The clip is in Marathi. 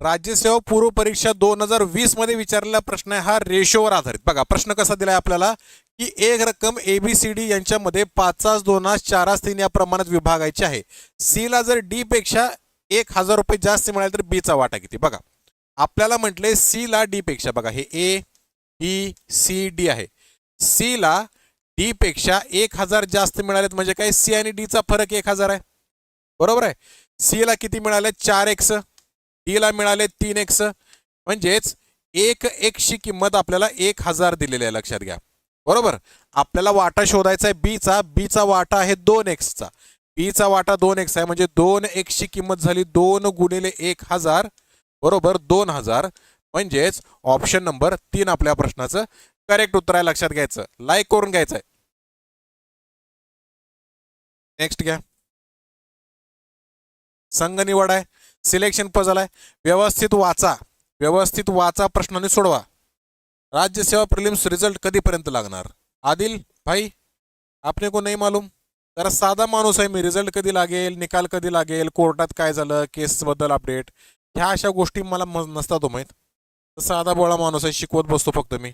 राज्यसेवा पूर्व परीक्षा 2020 मध्ये विचारलेला प्रश्न आहे हा रेशोवर आधारित. बघा प्रश्न कसा दिलाय आपल्याला की एक रक्कम ABCD यांच्यामध्ये 5:2:4:3 या प्रमाणात विभागायची आहे. सी ला जर डी पेक्षा 1,000 रुपये जास्त मिळाले तर बी चा वाटा किती. बघा आपल्याला म्हटले सी ला डी पेक्षा, बघा हे ABCD आहे, सी ला डी पेक्षा 1,000 जास्त मिळालेत म्हणजे काय, सी आणि डी चा फरक 1,000 आहे, बरोबर आहे. सी ला किती मिळाले 4x, डी ला मिळाले 3x, म्हणजेच 1x ची किंमत आपल्याला 1,000 दिलेली आहे, लक्षात घ्या, बरोबर. आपल्याला वाटा शोधायचा आहे बी चा वाटा आहे 2x चा, बी चा वाटा 2x आहे म्हणजे 2x ची किंमत झाली 2 गुणिले 1,000 बरोबर 2,000, म्हणजेच ऑप्शन नंबर 3 आपल्या प्रश्नाचं करेक्ट उत्तर आहे, लक्षात घ्यायचं, लाईक करून घ्यायचं आहे. नेक्स्ट घ्या, संघ निवड आहे, सिलेक्शन पझल आहे, व्यवस्थित वाचा प्रश्नाने सोडवा. राज्यसेवा प्रिलिम्स रिजल्ट कधीपर्यंत लागणार. आदिल भाई आपने को नहीं मालूम, जरा साधा माणूस आहे मी, रिझल्ट कधी लागेल, निकाल कधी लागेल, कोर्टात काय झालं, केस बद्दल अपडेट, ह्या अशा गोष्टी मला नसतात माहीत. साधा बोळा माणूस आहे, शिकवत बसतो फक्त मी.